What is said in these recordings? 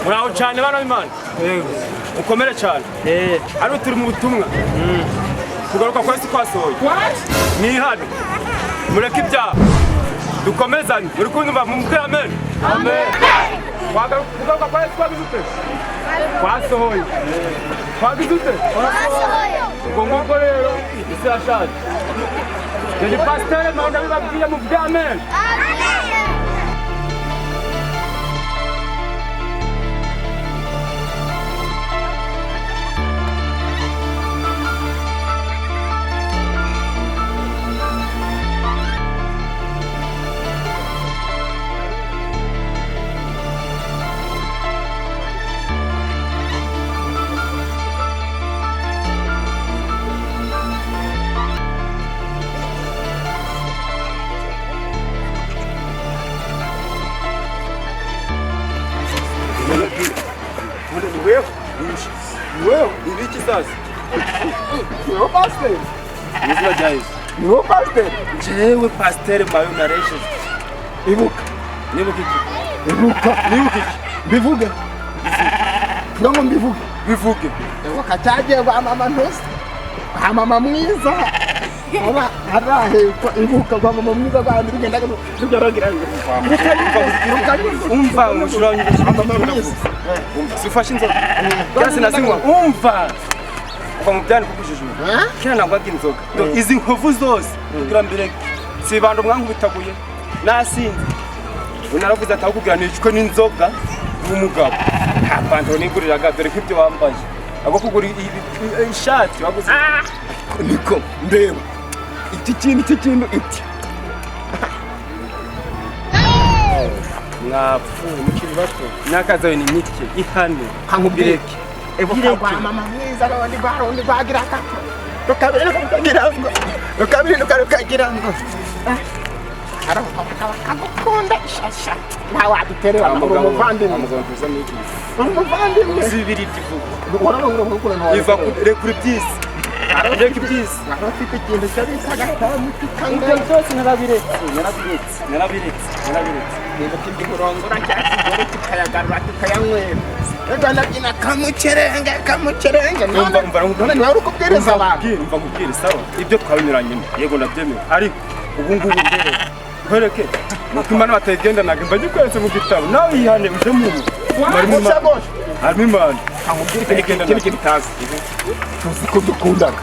Muraho cyane bana b'Imana. Ukomere cyane. Hano turi mu butumwa. Kugaruka kwa Yesu kwasohoye. Ni hano. Mureke ibyaha. Dukomezanye. Muri kumva mu mubwira amen. Amen. Kugaruka kwa Yesu kwagizute. Kwasohoye. Kwagizute. Kwasohoye. Ubwo rero isi yashaje. Ni pasteur manda bibabwiye mu bwira amen. Amen. Well, ibiki sasa? Yo pastor. Nizwa guys. Yo pastor. Jewe pastor mayo narration. Ibuka. Nibuka. Bivuge. Nongo mbivuge. Bivuge. Wakataje ba mama nose. Ha mama mwiza. Aba arahe ibuka ba mama mwiza ba ndugenda kugeragera. Umva umushuranye mama mwiza. Sifashe inzoga. Kasi nasinywa. Umva. Kwa mubyani kukujijura. Kina nagwaga inzoga. Izi nkovu zose kugira mbere sibando mwangu bitaguye. Nasinze. Unaravuze atakubwira nicyo n'inzoga umugabo. Apantaro niguriraga dore kibyo wambaye. Abo kugura ishati waguze. Niko ndeba. Iki kintu iki. Mwapfu mukiri bato nakazawe ni mitike ihane kankubireke ebuka kwa mama mwiza abandi barundi bagira akato rukabiri rukagira ngo aragukunda shasha nawe aduterera umuvandimwe amuzontuza n'iki umuvandimwe zibiri byivuga urabona ngo iva kuri byisi arabye kibyisi afite ikintu cyari sagatamu kikanga cyose narabiretse niba kindi kurongora cyakigore kikayagarura kikayanywera ega nabyina kamucerenge none niwe uri kubwiriza abantu umva kubwira sawa ibyo twabinyuranyemo yego nabyemeye ariko ubu ngubu mbere kwereke mutumana batagenda naga mbaje kwese mu gitabo nawe yihane uje mu harimo imana amubwire kindi bitazi tuzi ko dukundaga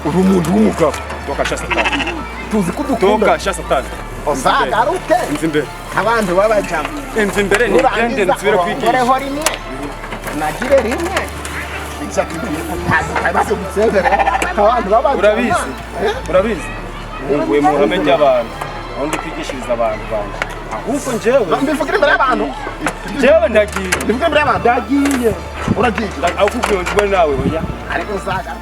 uri umuntu w'umugabo wakasha satani tuzi ko dukunda satani Ozagaruke inzimbe abantu babajama inzimbere ni gende nsubire kwigisha ore rimwe nagire rimwe exactly bazo gusezera abantu babajama urabizi we muhame y'abantu undi kwigishiriza abantu banje ahubwo njewe mbivugira imbere y'abantu njewe ndagiye mbivugira imbere y'abantu ndagiye uragiye aho kubyonjwe nawe oya ariko uzaga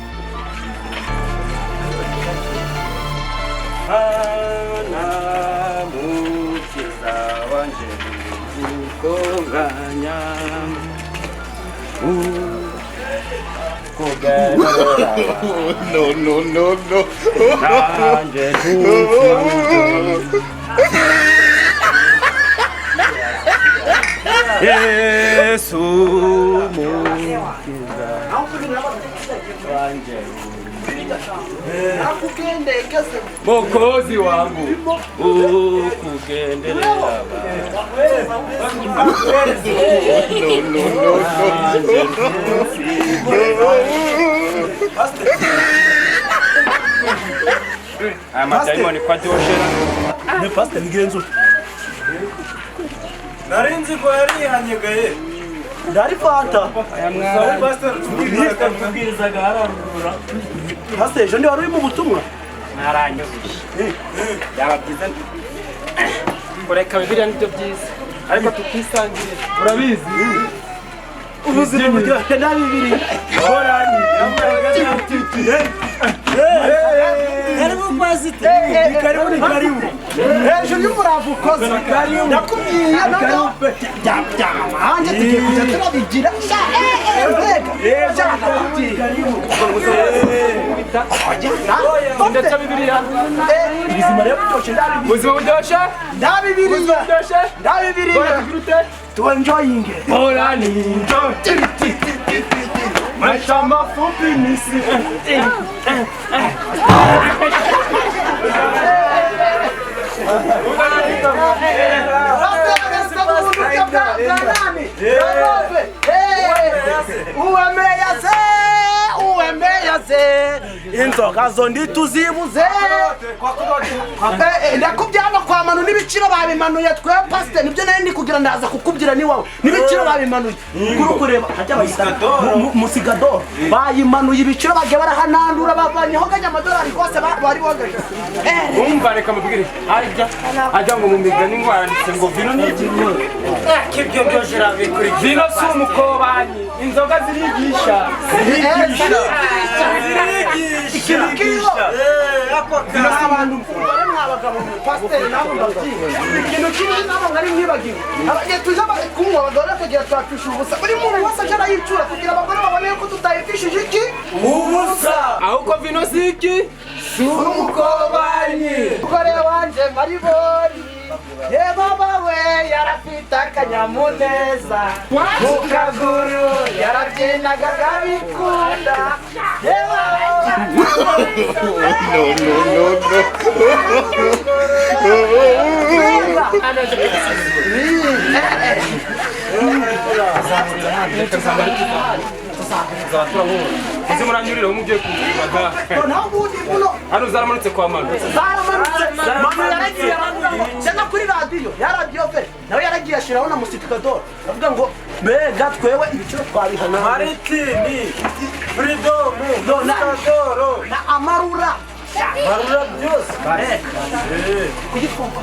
mukiza wanje ukonganya no nanje Yesu mukiza wanje Mokozi wangu ukugendelea Amataimoni kwa doshera ne pastor ngirenzo narinzi ko yari hanyegaye ndari fata aya pastor tubwirizaga hararura pastor ejo ndi wari mu butumwa naranyubije yaba byiza kureka bibiliya nibyo byiza ariko tukisangirira urabizi ubuzima buryoshye na bibiliya horani yambaga n'atiti karibu pastor karibu hejuru y'umurava ukoze ndakubwiye noneho hanjye tugiye kujya turabigira ndetse bibiliya ubuzima rero buryoshye ubuzima buryoshye ndabibiriya to enjoying bora ni enjoy maisha mafupi nisi inzoga zo ntituzibuze ndakubyana kwa manu n'ibiciro babimanuye twe pasite nibyo nari ndi kugira ndaza kukubwira ni wowe n'ibiciro babimanuye kuri kureba hajya bayita musigadoro bayimanuye ibiciro bagiye barahanandura bavanyeho ganya amadolari kose bari bogeje umva reka mubwire ajya ngo mu migani ngo aranditse ngo vino ni kibyo byose rabikuri vino si umukobanyi inzoga zirigisha abantu mwabagabo pasiteri nabo ndabyiga ikintu kimwe nabo mwari mwibagiwe abagiye tuza kunywa abagore bakagira twapfisha ubusa buri muntu wese aje arayicura kugira abagore babone ko tutayipfishije iki ubusa ahubwo vino si iki si umukobanyi umugore wanje maribori ye baba we yarafite akanyamuneza mu kaguru yarabyinaga akabikunda ye uzi muranyurira umugiye kugura hano zaramanutse kwa manu manu yaragiye cyangwa kuri radiyo ya radiyo ve nawe yaragiye ashyiraho na musitikadoro avuga ngo mbega twewe ibiciro twabihana maritini furidomu musitikadoro na amarura marura byose kugifunga